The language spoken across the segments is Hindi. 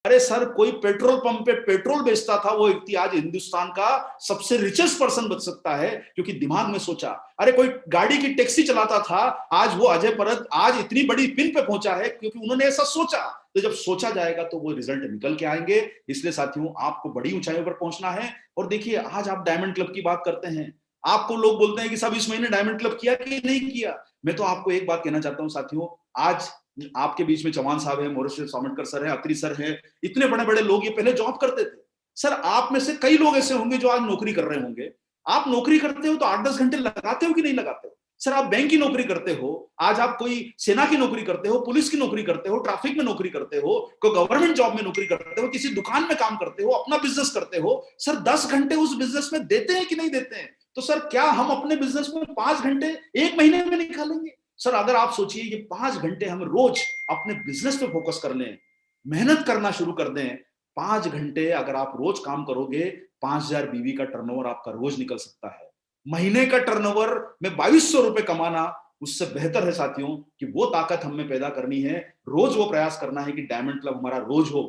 अरे सर, कोई पेट्रोल पंप पे पेट्रोल बेचता था, वो व्यक्ति आज हिंदुस्तान का सबसे रिचेस्ट पर्सन बन सकता है, क्योंकि दिमाग में सोचा। अरे कोई गाड़ी की टैक्सी चलाता था, आज वो अजय परत आज इतनी बड़ी पिन पे पहुंचा है, क्योंकि उन्होंने ऐसा सोचा। तो जब सोचा जाएगा तो वो रिजल्ट निकल के आएंगे। इसलिए साथियों, आपको बड़ी ऊंचाइयों पर पहुंचना है। और देखिए, आज आप डायमंड क्लब की बात करते हैं, आपको लोग बोलते हैं कि सब इस महीने डायमंड क्लब किया कि नहीं किया। मैं तो आपको एक बात कहना चाहता हूं साथियों, आज आपके बीच में चौहान साहब है, मोरेश सावंतकर सर है, अत्री सर है, इतने बड़े बड़े लोग, ये पहले जॉब करते थे। सर, आप में से कई लोग ऐसे होंगे जो आज नौकरी कर रहे होंगे। आप नौकरी करते हो तो 8-10 घंटे लगाते हो कि नहीं लगाते हो? सर, आप बैंक की नौकरी करते हो, आज आप कोई सेना की नौकरी करते हो, पुलिस की नौकरी करते हो, ट्रैफिक में नौकरी करते हो, कोई गवर्नमेंट जॉब में नौकरी करते हो, किसी दुकान में काम करते हो, अपना बिजनेस करते हो। सर, 10 घंटे उस बिजनेस में देते हैं कि नहीं देते हैं? तो सर, क्या हम अपने बिजनेस में 5 घंटे एक महीने में निकालेंगे? सर, अगर आप सोचिए कि 5 घंटे हम रोज अपने बिजनेस पे फोकस कर लें, मेहनत करना शुरू कर दें, 5 घंटे अगर आप रोज काम करोगे, 5,000 बीवी का टर्नओवर आपका रोज निकल सकता है। महीने का टर्नओवर में 2200 रुपए कमाना उससे बेहतर है साथियों, कि वो ताकत हमें पैदा करनी है। रोज वो प्रयास करना है कि डायमंड क्लब हमारा रोज हो,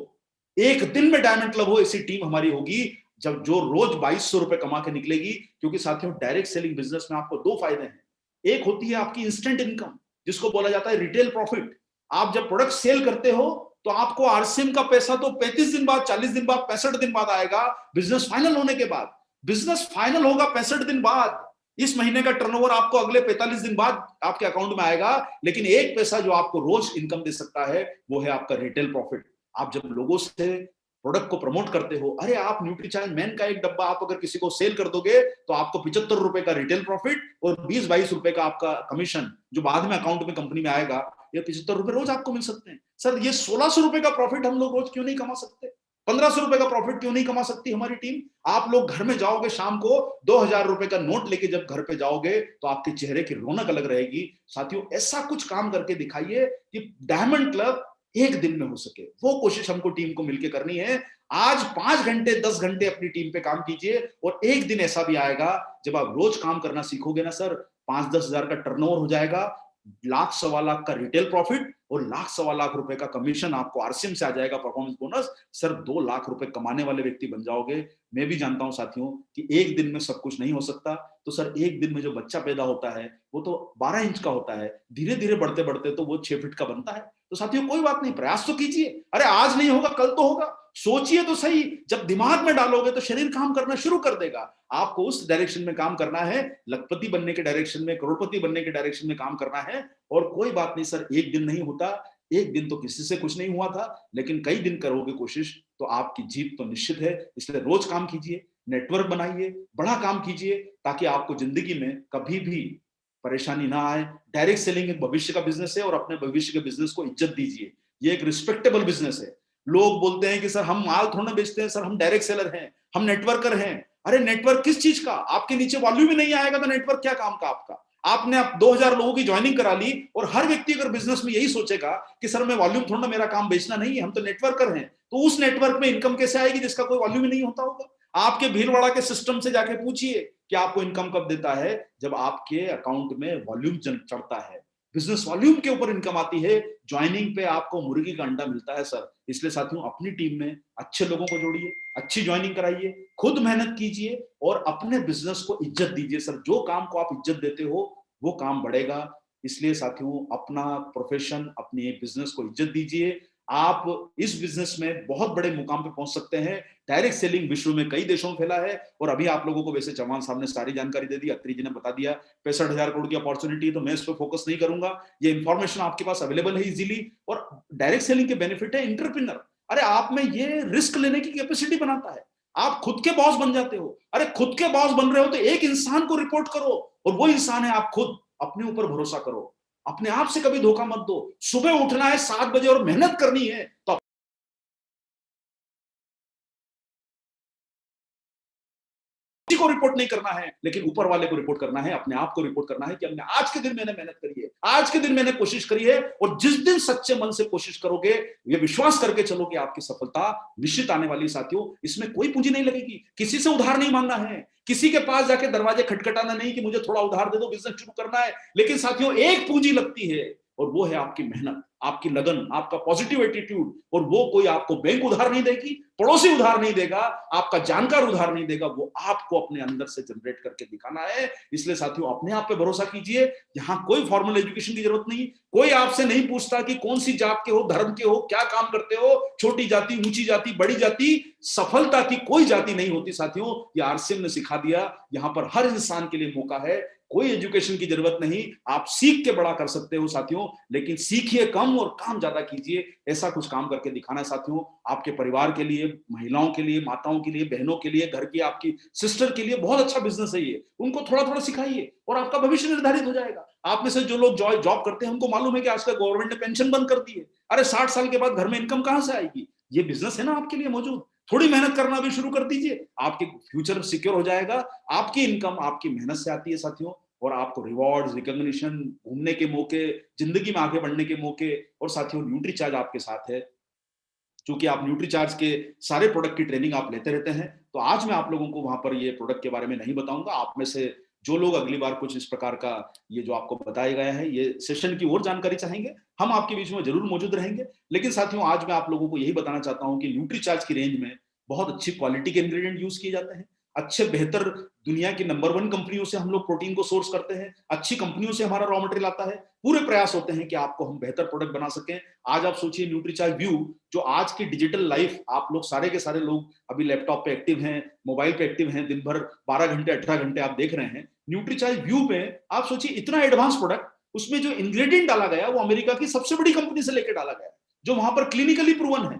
एक दिन में डायमंड क्लब हो, ऐसी टीम हमारी होगी जब जो रोज 2200 रुपए कमा के निकलेगी। क्योंकि साथियों, डायरेक्ट सेलिंग बिजनेस में आपको दो फायदे हैं। एक होती है आपकी इंस्टेंट इनकम, जिसको बोला जाता है रिटेल प्रॉफिट। आप जब प्रोडक्ट सेल करते हो तो आपको आरसीएम का पैसा तो 35 दिन बाद, 40 दिन बाद, 65 दिन बाद आएगा, बिजनेस फाइनल होने के बाद। बिजनेस फाइनल होगा 65 दिन बाद, इस महीने का टर्नओवर आपको अगले 45 दिन बाद आपके अकाउंट में आएगा। लेकिन एक पैसा जो आपको रोज इनकम दे सकता है, वो है आपका रिटेल प्रॉफिट। आप जब लोगों से प्रोडक्ट को प्रमोट करते हो, अरे आप न्यूट्रीचाइन मैन का एक डब्बा आप अगर किसी को सेल कर दोगे तो आपको 75 रुपए का रिटेल प्रॉफिट और 20-22 रुपए का आपका कमीशन, जो बाद में अकाउंट में कंपनी में आएगा, ये 75 रुपए रोज आपको मिल सकते हैं। सर, ये 1600 रुपए का प्रॉफिट हम लोग रोज क्यों नहीं कमा सकते? 1500 रुपए का प्रॉफिट क्यों नहीं कमा सकती हमारी टीम? आप लोग घर में जाओगे शाम को, 2000 रुपए का नोट लेके जब घर पे जाओगे तो आपके चेहरे की रौनक अलग रहेगी। साथियों, ऐसा कुछ काम करके दिखाइए कि डायमंड क्लब एक दिन में हो सके। वो कोशिश हमको टीम को मिलकर करनी है। आज 5 घंटे 10 घंटे अपनी टीम पे काम कीजिए, और एक दिन ऐसा भी आएगा जब आप रोज काम करना सीखोगे ना सर, 5-10 हजार का टर्नओवर हो जाएगा, लाख सवा लाख का रिटेल प्रॉफिट और लाख सवा लाख रुपए का कमीशन आपको आरसीएम से आ जाएगा, परफॉर्मेंस बोनस। सर, 2 लाख रुपए कमाने वाले व्यक्ति बन जाओगे। मैं भी जानता हूं साथियों कि एक दिन में सब कुछ नहीं हो सकता। तो सर, एक दिन में जो बच्चा पैदा होता है वो तो 12 इंच का होता है, धीरे धीरे बढ़ते बढ़ते तो वो 6 फीट का बनता है। तो साथियों, कोई बात नहीं, प्रयास तो कीजिए। अरे आज नहीं होगा कल तो होगा, सोचिए तो सही। जब दिमाग में डालोगे तो शरीर काम करना शुरू कर देगा। आपको उस डायरेक्शन में काम करना है, लखपति बनने के डायरेक्शन में, करोड़पति बनने के डायरेक्शन में काम करना है। और कोई बात नहीं सर, एक दिन नहीं होता, एक दिन तो किसी से कुछ नहीं हुआ था, लेकिन कई दिन करोगे कोशिश तो आपकी जीत तो निश्चित है। इसलिए रोज काम कीजिए, नेटवर्क बनाइए, बड़ा काम कीजिए, ताकि आपको जिंदगी में कभी भी परेशानी ना आए। डायरेक्ट सेलिंग एक भविष्य का बिजनेस है, और अपने भविष्य के बिजनेस को इज्जत दीजिए। ये एक रिस्पेक्टेबल बिजनेस है। लोग बोलते हैं कि सर हम माल थोड़ा ना बेचते हैं, सर हम डायरेक्ट सेलर हैं, हम नेटवर्कर हैं। अरे नेटवर्क किस चीज का? आपके नीचे वॉल्यूम ही नहीं आएगा तो नेटवर्क क्या काम का आपका? आपने अब 2000 लोगों की ज्वाइनिंग करा ली, और हर व्यक्ति अगर बिजनेस में यही सोचेगा कि सर मैं वॉल्यूम थोड़ा, मेरा काम बेचना नहीं है, हम तो नेटवर्कर हैं, तो उस नेटवर्क में इनकम कैसे आएगी जिसका कोई वॉल्यूम ही नहीं होता होगा? आपके भीलवाड़ा के सिस्टम से जाके पूछिए कि आपको इनकम कब देता है? जब आपके अकाउंट में वॉल्यूम चढ़ता है, बिजनेस वॉल्यूम के ऊपर इनकम आती है। ज्वाइनिंग पे आपको मुर्गी का अंडा मिलता है सर। इसलिए साथियों, अपनी टीम में अच्छे लोगों को जोड़िए, अच्छी ज्वाइनिंग कराइए, खुद मेहनत कीजिए और अपने बिजनेस को इज्जत दीजिए। सर, जो काम को आप इज्जत देते हो वो काम बढ़ेगा। इसलिए साथियों, अपना प्रोफेशन, अपने बिजनेस को इज्जत दीजिए। आप इस बिजनेस में बहुत बड़े मुकाम पे पहुंच सकते हैं। डायरेक्ट सेलिंग विश्व में कई देशों में फैला है, और अभी आप लोगों को वैसे चौहान साहब ने सारी जानकारी दे दी, अत्री जी ने बता दिया। 65,000 करोड़ की अपॉर्चुनिटी है, तो मैं इस पर फोकस नहीं करूंगा। ये इंफॉर्मेशन आपके पास अवेलेबल है इजीली। और डायरेक्ट सेलिंग के बेनिफिट है एंटरप्रेन्योर। अरे आप में ये रिस्क लेने की कैपेसिटी बनाता है। आप खुद के बॉस बन जाते हो। अरे खुद के बॉस बन रहे हो तो एक इंसान को रिपोर्ट करो, और वो इंसान है आप खुद। अपने ऊपर भरोसा करो, अपने आप से कभी धोखा मत दो। सुबह उठना है 7 बजे और मेहनत करनी है, तो को रिपोर्ट नहीं करना है, लेकिन ऊपर वाले को रिपोर्ट करना है, अपने आप को रिपोर्ट करना है कि हमने आज के दिन मैंने मेहनत करी है, आज के दिन मैंने कोशिश करी है। और जिस दिन सच्चे मन से कोशिश करोगे, ये विश्वास करके चलो कि आपकी सफलता निश्चित आने वाली। साथियों, इसमें कोई पूंजी नहीं लगेगी, किसी से उधार नहीं मांगना है, किसी के पास जाके दरवाजे खटखटाना नहीं कि मुझे थोड़ा उधार दे दो, बिजनेस शुरू करना है। लेकिन साथियों, एक पूंजी लगती है, और वो है आपकी मेहनत, आपकी लगन, आपका पॉजिटिव एटीट्यूड। और वो कोई आपको बैंक उधार नहीं देगी, पड़ोसी उधार नहीं देगा, आपका जानकार उधार नहीं देगा, वो आपको अपने अंदर से जनरेट करके दिखाना है। इसलिए साथियों अपने आप पे भरोसा कीजिए। यहाँ कोई फॉर्मल एजुकेशन की जरूरत नहीं, कोई आपसे नहीं पूछता कि कौन सी जात के हो, धर्म के हो, क्या काम करते हो, छोटी जाति, ऊंची जाति, बड़ी जाति। सफलता की कोई जाति नहीं होती साथियों, ये आरसीएम ने सिखा दिया। यहाँ पर हर इंसान के लिए मौका है, कोई एजुकेशन की जरूरत नहीं, आप सीख के बड़ा कर सकते हो साथियों। लेकिन सीखिए कम और काम ज्यादा कीजिए, ऐसा कुछ काम करके दिखाना है साथियों। आपके परिवार के लिए, महिलाओं के लिए, माताओं के लिए, बहनों के लिए, घर की आपकी सिस्टर के लिए बहुत अच्छा बिजनेस है ये। उनको थोड़ा थोड़ा सिखाइए और आपका भविष्य निर्धारित हो जाएगा। आप में से जो लोग जॉब करते हैं उनको मालूम है कि आजकल गवर्नमेंट ने पेंशन बंद कर दी है। अरे 60 साल के बाद घर में इनकम कहां से आएगी? ये बिजनेस है ना आपके लिए मौजूद। थोड़ी मेहनत करना भी शुरू कर दीजिए, आपके फ्यूचर सिक्योर हो जाएगा। आपकी इनकम आपकी मेहनत से आती है साथियों, और आपको रिवॉर्ड्स, रिकॉग्निशन, घूमने के मौके, जिंदगी में आगे बढ़ने के मौके। और साथियों न्यूट्रीचार्ज आपके साथ है, क्योंकि आप न्यूट्रीचार्ज के सारे प्रोडक्ट की ट्रेनिंग आप लेते रहते हैं। तो आज मैं आप लोगों को वहां पर ये प्रोडक्ट के बारे में नहीं बताऊंगा। आप में से जो लोग अगली बार कुछ इस प्रकार का ये जो आपको बताया गया है ये सेशन की और जानकारी चाहेंगे, हम आपके बीच में जरूर मौजूद रहेंगे। लेकिन साथियों आज मैं आप लोगों को यही बताना चाहता हूं कि न्यूट्रीचार्ज की रेंज में बहुत अच्छी क्वालिटी के इंग्रेडिएंट यूज किए जाते हैं। अच्छे बेहतर दुनिया की नंबर 1 कंपनियों से हम लोग प्रोटीन को सोर्स करते हैं, अच्छी कंपनियों से हमारा रॉ मटेरियल आता है। पूरे प्रयास होते हैं कि आपको हम बेहतर प्रोडक्ट बना सकें। आज आप सोचिए न्यूट्रीचार्ज व्यू, जो आज की डिजिटल लाइफ, आप लोग सारे के सारे लोग अभी लैपटॉप पे एक्टिव हैं, मोबाइल पे एक्टिव हैं, दिन भर 12 घंटे 18 घंटे आप देख रहे हैं। न्यूट्रीचार्ज व्यू पे आप सोचिए इतना एडवांस प्रोडक्ट, उसमें जो इंग्रेडिएंट डाला गया वो अमेरिका की सबसे बड़ी कंपनी से लेकर डाला गया, जो वहां पर क्लिनिकली प्रूवन है।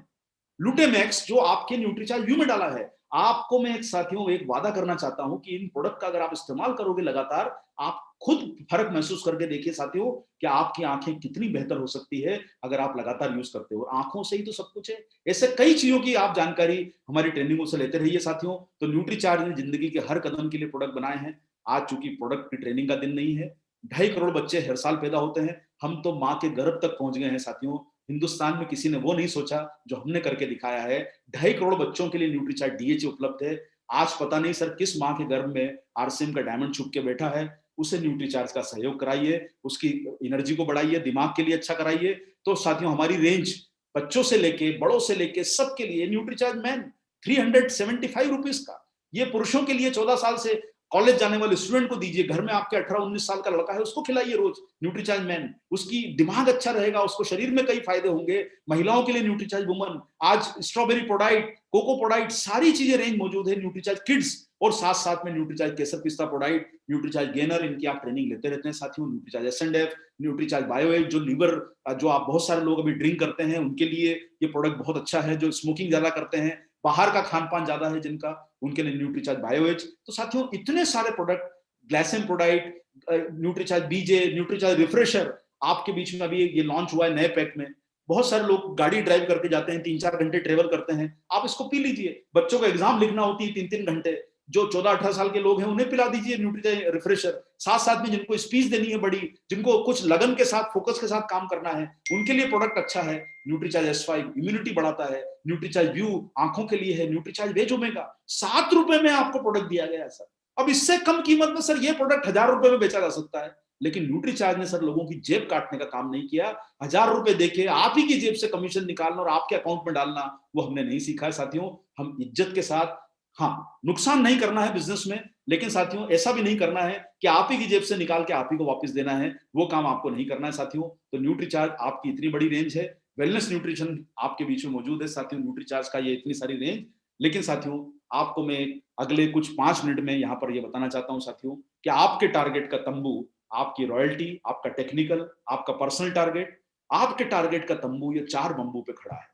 लुटेमैक्स जो आपके न्यूट्रीचार्ज व्यू में डाला है। आपको मैं एक साथियों एक वादा करना चाहता हूं कि इन प्रोडक्ट का अगर आप इस्तेमाल करोगे लगातार, आप खुद फर्क महसूस करके देखिए साथियों कि आपकी आंखें कितनी बेहतर हो सकती है अगर आप लगातार यूज करते हो। और आंखों से ही तो सब कुछ है। ऐसे कई चीजों की आप जानकारी हमारी ट्रेनिंगों से लेते रहिए साथियों। तो न्यूट्रीचार्ज ने जिंदगी के हर कदम के लिए प्रोडक्ट बनाए हैं। आज चूंकि प्रोडक्ट की ट्रेनिंग का दिन नहीं है, 2.5 करोड़ बच्चे हर साल पैदा होते हैं, हम तो माँ के गर्भ तक पहुंच गए हैं साथियों। हिंदुस्तान में किसी ने वो नहीं सोचा जो हमने करके दिखाया है। 2.5 करोड़ बच्चों के लिए न्यूट्रीचार्ज डीएच उपलब्ध है। आज पता नहीं सर किस माँ के गर्भ में आरसीएम का डायमंड छुप के बैठा है, उसे न्यूट्रीचार्ज का सहयोग कराइए, उसकी एनर्जी को बढ़ाइए, दिमाग के लिए अच्छा कराइए। तो साथियों हमारी रेंज बच्चों से लेके बड़ों से लेके सबके लिए न्यूट्रीचार्ज मैन 375 रुपीज का, ये पुरुषों के लिए 14 साल से कॉलेज जाने वाले स्टूडेंट को दीजिए, घर में आपके 18-19 साल का लड़का है उसको खिलाइए रोज न्यूट्रीचार्ज मैन, उसकी दिमाग अच्छा रहेगा, उसको शरीर में कई फायदे होंगे। महिलाओं के लिए न्यूट्रीचार्ज वुमन, आज स्ट्रॉबेरी प्रोडाइट, कोको प्रोडाइट, सारी चीजें रेंज मौजूद है। न्यूट्रीचार्ज किड्स, और साथ साथ में न्यूट्रीचार्ज केसर पिस्ता प्रोडाइट, न्यूट्रीचार्ज गेनर, इनकी आप ट्रेनिंग लेते रहते हैं साथियों। न्यूट्रीचार्ज एसएनडेफ, न्यूट्रीचार्ज बायोएज, जो लीवर, जो आप बहुत सारे लोग अभी ड्रिंक करते हैं उनके लिए ये प्रोडक्ट बहुत अच्छा है। जो स्मोकिंग ज्यादा करते हैं, बाहर का खान पान ज्यादा है जिनका, उनके लिए न्यूट्रीचार्ज बायोएज। तो साथियों इतने सारे प्रोडक्ट, ग्लाइसिन प्रोडाइट, न्यूट्रीचार्ज बीजे, न्यूट्रीचार्ज रिफ्रेशर आपके बीच में अभी ये लॉन्च हुआ है नए पैक में। बहुत सारे लोग गाड़ी ड्राइव करके जाते हैं, 3-4 घंटे ट्रेवल करते हैं, आप इसको पी लीजिए। बच्चों को एग्जाम लिखना होती है 3-3 घंटे, जो 14-18 साल के लोग हैं उन्हें पिला दीजिए न्यूट्रीचार्ज रिफ्रेशर। साथ साथ में जिनको स्पीच देनी है बड़ी, जिनको कुछ लगन के साथ, फोकस के साथ काम करना है, उनके लिए प्रोडक्ट अच्छा है। न्यूट्रीचार्ज S5 इम्यूनिटी बढ़ाता है, न्यूट्रीचार्ज व्यू आंखों के लिए है, न्यूट्रीचार्ज वेज ओमेगा 7 रुपए में आपको प्रोडक्ट दिया गया है सर। अब इससे कम कीमत में सर ये प्रोडक्ट 1000 रुपए में बेचा जा सकता है, लेकिन न्यूट्रीचार्ज ने सर लोगों की जेब काटने का काम नहीं किया। 1000 रुपए देके आप ही की जेब से कमीशन निकालना और आपके अकाउंट में डालना, वो हमने नहीं सीखा है साथियों। हम इज्जत के साथ, हाँ नुकसान नहीं करना है बिजनेस में, लेकिन साथियों ऐसा भी नहीं करना है कि आप ही की जेब से निकाल के आप ही को वापस देना है, वो काम आपको नहीं करना है साथियों। तो न्यूट्रीचार्ज आपकी इतनी बड़ी रेंज है, वेलनेस न्यूट्रिशन आपके बीच में मौजूद है साथियों, न्यूट्रीचार्ज का ये इतनी सारी रेंज। लेकिन साथियों आपको मैं अगले कुछ 5 मिनट में यहाँ पर ये बताना चाहता हूँ साथियों कि आपके टारगेट का तंबू, आपकी रॉयल्टी, आपका टेक्निकल, आपका पर्सनल टारगेट, आपके टारगेट का तंबू ये 4 बंबू पे खड़ा है।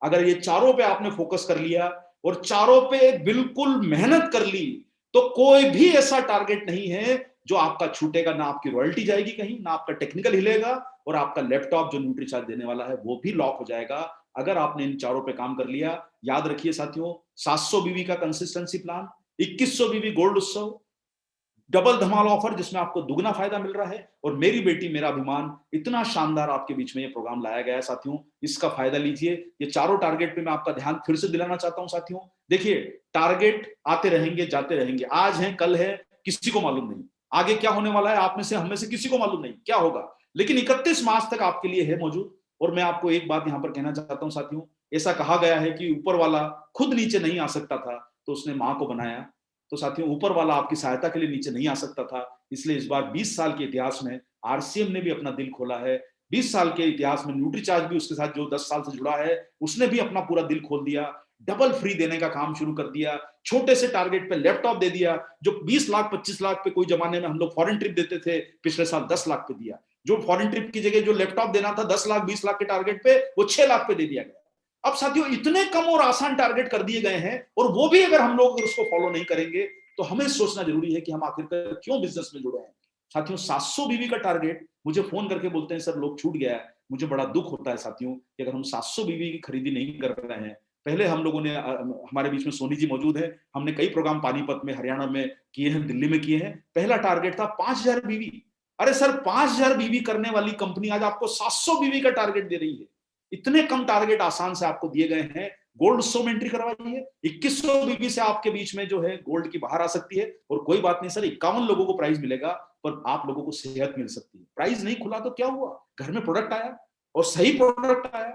अगर ये चारों पे आपने फोकस कर लिया और चारों पे बिल्कुल मेहनत कर ली, तो कोई भी ऐसा टारगेट नहीं है जो आपका छूटेगा। ना आपकी रॉयल्टी जाएगी कहीं, ना आपका टेक्निकल हिलेगा, और आपका लैपटॉप जो न्यूट्रीचार्ज देने वाला है वो भी लॉक हो जाएगा अगर आपने इन चारों पे काम कर लिया। याद रखिए साथियों, 700 बीवी का कंसिस्टेंसी प्लान, 2100 बीवी गोल्ड उत्सव, डबल धमाल ऑफर जिसमें आपको दुगना फायदा मिल रहा है, और मेरी बेटी मेरा अभिमान, इतना शानदार आपके बीच में ये प्रोग्राम लाया गया है साथियों। इसका फायदा लीजिए। ये चारों टारगेट पे मैं आपका ध्यान फिर से दिलाना चाहता हूं साथियों। देखिए टारगेट आते रहेंगे जाते रहेंगे, आज है कल है किसी को मालूम नहीं, आगे क्या होने वाला है आप में से हम में से किसी को मालूम नहीं क्या होगा। लेकिन 31 मार्च तक आपके लिए है मौजूद। और मैं आपको एक बात यहां पर कहना चाहता हूं साथियों, ऐसा कहा गया है कि ऊपर वाला खुद नीचे नहीं आ सकता था तो उसने मां को बनाया। तो साथियों, ऊपर वाला आपकी सहायता के लिए नीचे नहीं आ सकता था, इसलिए इस बार 20 साल के इतिहास में आरसीएम ने भी अपना दिल खोला है। 20 साल के इतिहास में न्यूट्रीचार्ज भी उसके साथ जो 10 साल से जुड़ा है उसने भी अपना पूरा दिल खोल दिया, डबल फ्री देने का काम शुरू कर दिया, छोटे से टारगेट पे लैपटॉप दे दिया। जो 20 लाख 25 लाख पे कोई जमाने में हम लोग फॉरेन ट्रिप देते थे, पिछले साल 10 लाख पे दिया। जो फॉरेन ट्रिप की जगह जो लैपटॉप देना था 10 लाख 20 लाख के टारगेट पे, वो 6 लाख पे दे दिया गया। अब साथियों, इतने कम और आसान टारगेट कर दिए गए हैं, और वो भी अगर हम लोग उसको फॉलो नहीं करेंगे तो हमें सोचना जरूरी है कि हम आखिरकार क्यों बिजनेस में जुड़े हैं। साथियों, 700 बीवी का टारगेट, मुझे फोन करके बोलते हैं सर लोग छूट गया है। मुझे बड़ा दुख होता है साथियों कि अगर हम 700 बीवी की खरीदी नहीं कर रहे हैं। पहले हम लोगों ने, हमारे बीच में सोनी जी मौजूद है, हमने कई प्रोग्राम पानीपत में, हरियाणा में किए हैं, दिल्ली में किए हैं। पहला टारगेट था 5000 बीवी। अरे सर, 5000 बीवी करने वाली कंपनी आज आपको 700 बीवी का टारगेट दे रही है। इतने कम टारगेट आसान से आपको दिए गए हैं। गोल्ड 100 में एंट्री करवाइए, 2100 बीवी से आपके बीच में जो है गोल्ड की बाहर आ सकती है। और कोई बात नहीं सर, 51 लोगों को प्राइज मिलेगा, पर आप लोगों को सेहत मिल सकती है। प्राइज नहीं खुला तो क्या हुआ, घर में प्रोडक्ट आया, और सही प्रोडक्ट आया,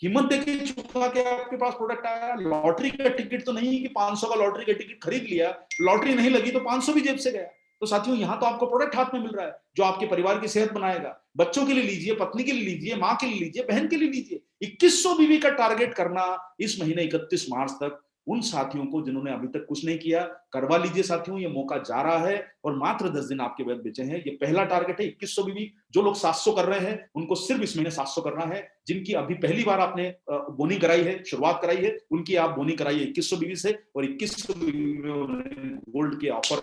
कीमत देके चुका के आपके पास प्रोडक्ट आया। लॉटरी का टिकट तो नहीं कि 500 का लॉटरी का टिकट खरीद लिया, लॉटरी नहीं लगी तो 500 भी जेब से गया। तो साथियों, यहां तो आपको प्रोडक्ट हाथ में मिल रहा है जो आपके परिवार की सेहत बनाएगा। बच्चों के लिए लीजिए, पत्नी के लिए लीजिए, मां के लिए लीजिए, बहन के लिए लीजिए। 2100 बीवी का टारगेट करना इस महीने 31 मार्च तक, उन साथियों को जिन्होंने अभी तक कुछ नहीं किया, करवा लीजिए साथियों। ये मौका जा रहा है और मात्र 10 दिन आपके बाद बचे हैं। ये पहला टारगेट है 2100 बीवी। जो लोग 700 कर रहे हैं उनको सिर्फ इस महीने 700 करना है। जिनकी अभी पहली बार आपने बोनी कराई है, शुरुआत कराई है, उनकी आप बोनी कराइए 2100 बीवी से, और 2100 बीवी में गोल्ड के ऑफर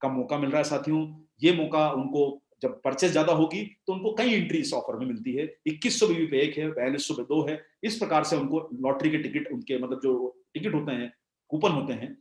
का मौका मिल रहा है साथियों। ये मौका उनको, जब परचेज ज्यादा होगी तो उनको कई एंट्री इस ऑफर में मिलती है। 2100 बीवी पे 1 है, 4200 पे 2 है। इस प्रकार से उनको लॉटरी के टिकट, उनके मतलब जो टिकट होते हैं, कूपन होते हैं,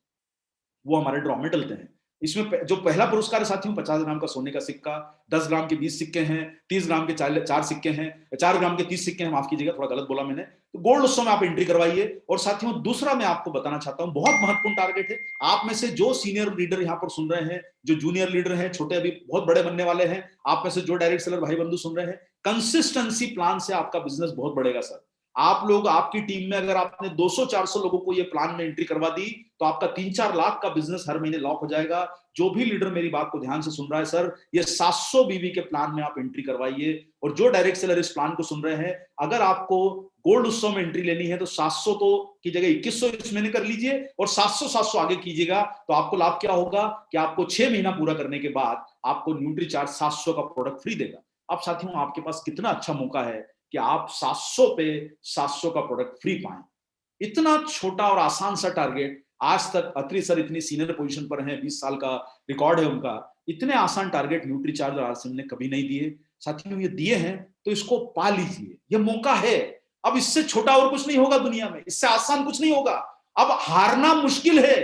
वो हमारे ड्रॉ में डलते हैं। इसमें जो पहला पुरस्कार है साथियों, 50 ग्राम का सोने का सिक्का, 10 ग्राम के 20 सिक्के हैं, 30 ग्राम के 4 सिक्के हैं, 4 ग्राम के 30 सिक्के हैं, माफ कीजिएगा थोड़ा गलत बोला मैंने। तो गोल्ड उत्सव में आप एंट्री करवाइए। और साथियों, दूसरा मैं आपको बताना चाहता हूं, बहुत महत्वपूर्ण टारगेट है। आप में से जो सीनियर लीडर यहाँ पर सुन रहे हैं, जो जूनियर लीडर हैं, छोटे अभी बहुत बड़े बनने वाले हैं, आप में से जो डायरेक्ट सेलर भाई बंधु सुन रहे हैं, कंसिस्टेंसी प्लान से आपका बिजनेस बहुत बढ़ेगा सर। आप लोग, आपकी टीम में अगर आपने 200-400 लोगों को ये प्लान में एंट्री करवा दी तो आपका 3-4 लाख का बिजनेस हर महीने लॉक हो जाएगा। जो भी लीडर मेरी बात को ध्यान से सुन रहा है सर, ये 700 बीवी के प्लान में आप एंट्री करवाइए। और जो डायरेक्ट सेलर इस प्लान को सुन रहे हैं, अगर आपको गोल्ड उत्सव में एंट्री लेनी है तो 700 तो की जगह 2100 इस महीने कर लीजिए, और 700 आगे कीजिएगा। तो आपको लाभ क्या होगा कि आपको 6 महीना पूरा करने के बाद आपको न्यूट्रीचार्ज 700 का प्रोडक्ट फ्री देगा। अब साथियों, आपके पास कितना अच्छा मौका है कि आप 700 पे 700 का प्रोडक्ट फ्री पाएं। इतना छोटा और आसान सा टारगेट, आज तक अत्री सर इतनी सीनियर पोजीशन पर हैं, 20 साल का रिकॉर्ड है उनका, इतने आसान टारगेट न्यूट्रीचार्ज और आरसीएम ने कभी नहीं दिए। साथियों, ये दिए हैं तो इसको पा लीजिए, ये मौका है। अब इससे छोटा और कुछ नहीं होगा दुनिया में, इससे आसान कुछ नहीं होगा। अब हारना मुश्किल है।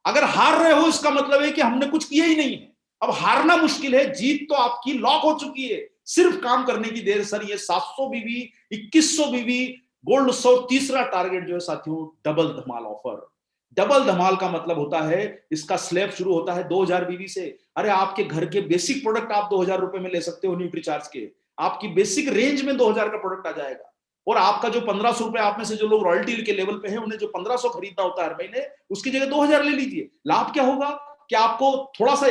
अगर हार रहे हो इसका मतलब है कि हमने कुछ किया ही नहीं है। अब हारना मुश्किल है, जीत तो आपकी लॉक हो चुकी है। सिर्फ काम करने की देर सर। ये 700 बीवी, 2100 बीवी, गोल्ड 100, तीसरा टारगेट जो है साथियों, डबल धमाल ऑफर। डबल धमाल का मतलब होता है, इसका स्लैब शुरू होता है 2000 बीवी से। अरे आपके घर के बेसिक प्रोडक्ट आप 2000 रुपए में ले सकते हो न्यूट्रीचार्ज के। आपकी बेसिक रेंज में 2000 का प्रोडक्ट आ जाएगा। और आपका जो 1500 रुपए, आप में से जो लोग रॉयल्टी के लेवल पे हैं, उन्हें जो 1500 खरीदना होता है हर महीने, उसकी जगह 2000 ले लीजिए। लाभ क्या होगा कि आपको थोड़ा सा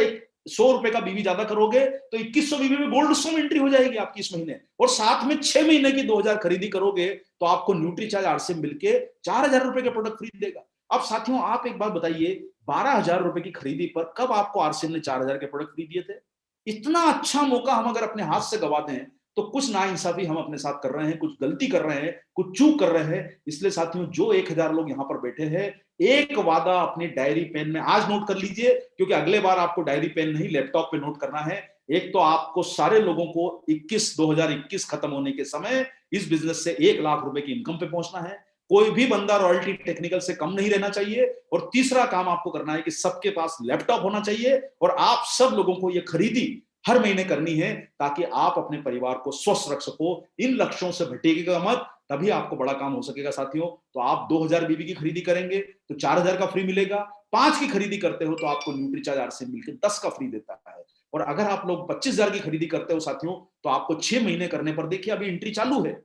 100 रुपए का बीवी ज्यादा करोगे तो 2100 बीवी में गोल्ड 100 में एंट्री हो जाएगी आपकी इस महीने। और साथ में 6 महीने की 2000 खरीदी करोगे तो आपको न्यूट्रीचार्ज आरसीएम मिलके 4000 रुपए के प्रोडक्ट फ्री देगा। अब साथियों, आप एक बात बताइए, 12000 रुपए की खरीदी पर कब आपको आरसीएम ने 4000 के प्रोडक्ट फ्री दिए थे? इतना अच्छा मौका हम अगर अपने हाथ से गवा दें तो कुछ नाइंसाफी हम अपने साथ कर रहे हैं, कुछ गलती कर रहे हैं, कुछ चूक कर रहे हैं। इसलिए साथियों, जो 1000 लोग यहां पर बैठे हैं, एक वादा अपनी डायरी पेन में आज नोट कर लीजिए, क्योंकि अगले बार आपको डायरी पेन नहीं, लैपटॉप पे नोट करना है। एक तो आपको सारे लोगों को 2021 खत्म होने के समय इस बिजनेस से 1 लाख रुपए की इनकम पे पहुंचना है। कोई भी बंदा रॉयल्टी टेक्निकल से कम नहीं रहना चाहिए। और तीसरा काम आपको करना है कि सबके पास लैपटॉप होना चाहिए, और आप सब लोगों को यह खरीदी हर महीने करनी है, ताकि आप अपने परिवार को स्वस्थ रख सको। इन लक्ष्यों से भटकेगा मत, तभी आपको बड़ा काम हो सकेगा साथियों। तो आप 2000 बीबी की खरीदी करेंगे तो 4000 का फ्री मिलेगा। 5 की खरीदी करते हो तो आपको न्यूट्रीचार्ज आरसीएम मिलकर 10 का फ्री देता है। और अगर आप लोग 25,000 की खरीदी करते हो साथियों, तो आपको 6 महीने करने पर, देखिए अभी एंट्री चालू है,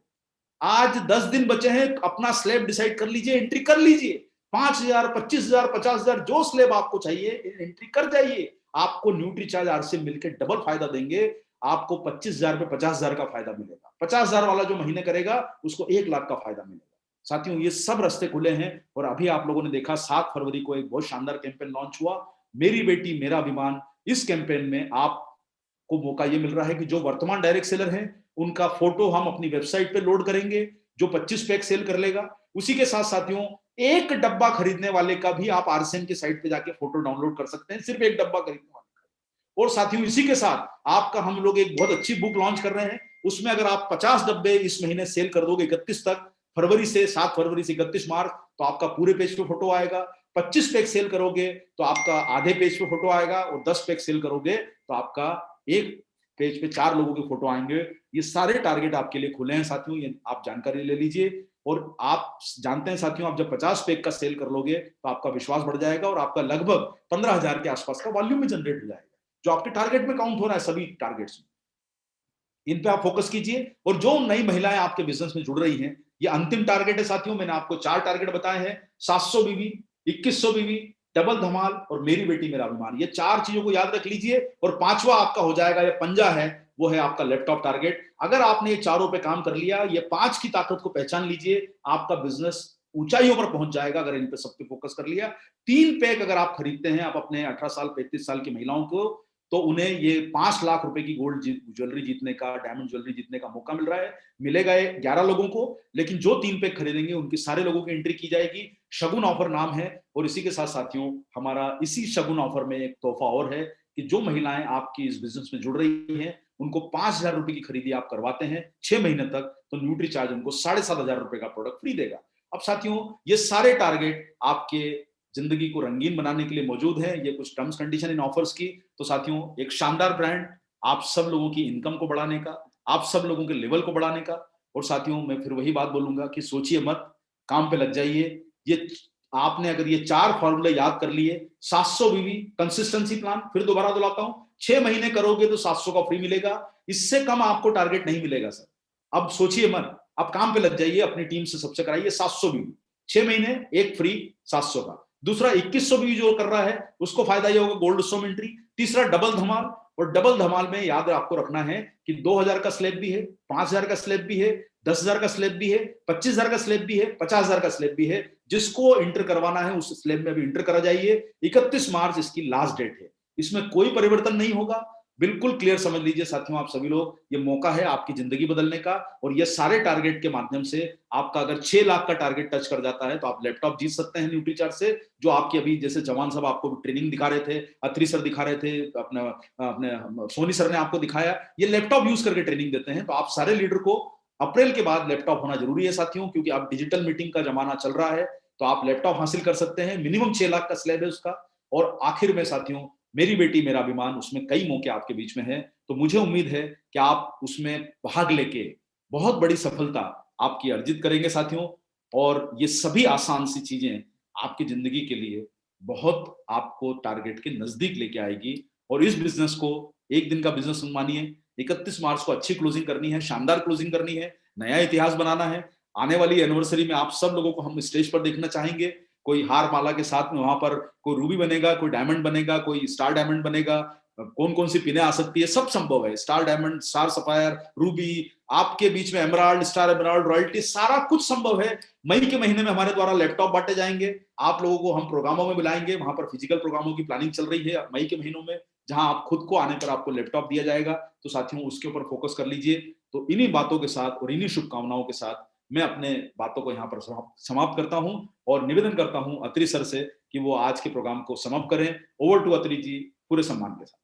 आज 10 दिन बचे हैं, अपना स्लैब डिसाइड कर लीजिए, एंट्री कर लीजिए, 5,000, 25,000, 50,000 जो स्लैब आपको चाहिए एंट्री कर जाइए। आपको न्यूट्रीचार्ज आरसीएम मिलकर डबल फायदा देंगे, आपको 25,000 पे 50,000 का फायदा मिलेगा। 50,000 वाला जो महीने करेगा उसको 1 लाख का फायदा मिलेगा। साथियों ये सब रास्ते खुले हैं और अभी आप लोगों ने देखा 7 फरवरी को एक बहुत शानदार कैंपेन लॉन्च हुआ, मेरी बेटी मेरा अभिमान। इस कैंपेन में आपको मौका ये मिल रहा है कि जो वर्तमान डायरेक्ट सेलर हैं उनका फोटो हम अपनी वेबसाइट पे लोड करेंगे, जो 25 पैक सेल कर लेगा। उसी के साथ साथियों एक डब्बा खरीदने वाले का भी आप आरसीएम की साइट पे जाके फोटो डाउनलोड कर सकते हैं, सिर्फ एक डब्बा खरीदने वाले का। और साथियों इसी के साथ आपका हम लोग एक बहुत अच्छी बुक लॉन्च कर रहे हैं, उसमें अगर आप 50 डब्बे इस महीने सेल कर दोगे 31 तक, फरवरी से 7 फरवरी से 31 मार्च, तो आपका पूरे पेज पे फोटो आएगा। 25 पैक सेल करोगे तो आपका आधे पेज पे फोटो आएगा, और 10 पैक सेल करोगे तो आपका एक पेज पे 4 लोगों के फोटो आएंगे। ये सारे टारगेट आपके लिए खुले हैं साथियों, ये आप जानकारी ले लीजिए। और आप जानते हैं साथियों, आप जब 50 पैक का सेल कर लोगे तो आपका विश्वास बढ़ जाएगा और आपका लगभग 15,000 के आसपास का वॉल्यूम में जनरेट हो जाएगा, जो आपके टारगेट में काउंट हो रहा है। सभी टारगेट्स में इन पे आप फोकस कीजिए। और जो नई महिलाएं आपके बिजनेस में जुड़ रही हैं, ये अंतिम टारगेट है साथियों। मैंने आपको 4 टारगेट बताए हैं, 700 बीवी, 2100 बीवी, डबल धमाल और मेरी बेटी मेरा अभिमान। ये 4 चीजों को याद रख लीजिए। और 5वां आपका हो जाएगा, ये पंजा है, वो है आपका लैपटॉप टारगेट। अगर आपने ये चारों पे काम कर लिया, ये 5 की ताकत को पहचान लीजिए, आपका बिजनेस ऊंचाइयों पर पहुंच जाएगा अगर इन पे सब पे फोकस कर लिया। 3 पैक अगर आप खरीदते हैं, आप अपने 18 साल 35 साल की महिलाओं को, तो उन्हें ये 5 लाख रुपए की गोल्ड ज्वेलरी जीतने का, डायमंड ज्वेलरी जीतने का मौका मिल रहा है। मिलेगा ये 11 लोगों को, लेकिन जो 3 पैक खरीदेंगे उनकी सारे लोगों की एंट्री की जाएगी। शगुन ऑफर नाम है। और इसी के साथ साथियों, हमारा इसी शगुन ऑफर में एक तोहफा और है कि जो महिलाएं आपकी इस बिजनेस में जुड़ रही हैं, उनको 5,000 रुपए की खरीदी आप करवाते हैं 6 महीने तक, तो न्यूट्री चार्ज उनको 7,500 रुपए का प्रोडक्ट फ्री देगा। अब साथियों ये सारे टारगेट आपके जिंदगी को रंगीन बनाने के लिए मौजूद है। ये कुछ टर्म्स कंडीशन इन ऑफर्स की। तो साथियों एक शानदार ब्रांड, आप सब लोगों की इनकम को बढ़ाने का, आप सब लोगों के लेवल को बढ़ाने का। और साथियों मैं फिर वही बात बोलूंगा कि सोचिए मत, काम पे लग जाइए। ये आपने अगर ये 4 फॉर्मूले याद कर लिए, 700 बीवी कंसिस्टेंसी प्लान, फिर दोबारा दोहराता हूं, 6 महीने करोगे तो 700 का फ्री मिलेगा, इससे कम आपको टारगेट नहीं मिलेगा सर। अब सोचिए मत, अब काम पे लग जाइए, अपनी टीम से सबसे कराइए 700 बीवी, 6 महीने एक फ्री 700 का। दूसरा 2100 भी जो कर रहा है उसको फायदा ये होगा, गोल्ड स्टोम एंट्री। तीसरा डबल धमाल, और डबल धमाल में याद आपको रखना है कि 2,000 का स्लैब भी है, 5,000 का स्लैब भी है, 10,000 का स्लैब भी है, 25,000 का स्लैब भी है, 50,000 का स्लैब भी है। जिसको इंटर करवाना है उस स्लैब में भी इंटर करा जाइए। 31 मार्च इसकी लास्ट डेट है, इसमें कोई परिवर्तन नहीं होगा। बिल्कुल क्लियर समझ लीजिए साथियों आप सभी लोग, ये मौका है आपकी जिंदगी बदलने का। और ये सारे टारगेट के माध्यम से आपका अगर 6 लाख का टारगेट टच कर जाता है तो आप लैपटॉप जीत सकते हैं न्यूट्री चार्ज से। जो आपकी अभी जैसे जवान साहब आपको ट्रेनिंग दिखा रहे थे, अत्री सर दिखा रहे थे, अपने अपने सोनी सर ने आपको दिखाया, ये लैपटॉप यूज करके ट्रेनिंग देते हैं। तो आप सारे लीडर को अप्रैल के बाद लैपटॉप होना जरूरी है साथियों, क्योंकि अब डिजिटल मीटिंग का जमाना चल रहा है। तो आप लैपटॉप हासिल कर सकते हैं, मिनिमम 6 लाख का स्लैब है उसका। और आखिर में साथियों मेरी बेटी मेरा अभिमान, उसमें कई मौके आपके बीच में है। तो मुझे उम्मीद है कि आप उसमें भाग लेके बहुत बड़ी सफलता आपकी अर्जित करेंगे साथियों। और ये सभी आसान सी चीजें आपकी जिंदगी के लिए बहुत आपको टारगेट के नजदीक लेके आएगी। और इस बिजनेस को एक दिन का बिजनेस मानिए, 31 मार्च को अच्छी क्लोजिंग करनी है, शानदार क्लोजिंग करनी है, नया इतिहास बनाना है। आने वाली एनिवर्सरी में आप सब लोगों को हम स्टेज पर देखना चाहेंगे। कोई हार माला के साथ में वहां पर कोई रूबी बनेगा, कोई डायमंड बनेगा, कोई स्टार डायमंड बनेगा, कौन कौन सी पिने आ सकती है, सब संभव है। Star diamond, star sapphire, Ruby, आपके बीच में एमराल्ड, स्टार एमराल्ड, रॉयल्टी, सारा कुछ संभव है। मई के महीने में हमारे द्वारा लैपटॉप बांटे जाएंगे, आप लोगों को हम प्रोग्रामों में बुलाएंगे, वहां पर फिजिकल प्रोग्रामों की प्लानिंग चल रही है मई के महीनों में, जहां आप खुद को आने पर आपको लैपटॉप दिया जाएगा। तो साथियों उसके ऊपर फोकस कर लीजिए। तो इन्हीं बातों के साथ और इन्हीं शुभकामनाओं के साथ मैं अपने बातों को यहाँ पर समाप्त करता हूं और निवेदन करता हूं अत्री सर से कि वो आज के प्रोग्राम को समाप्त करें। ओवर टू अत्री जी, पूरे सम्मान के साथ।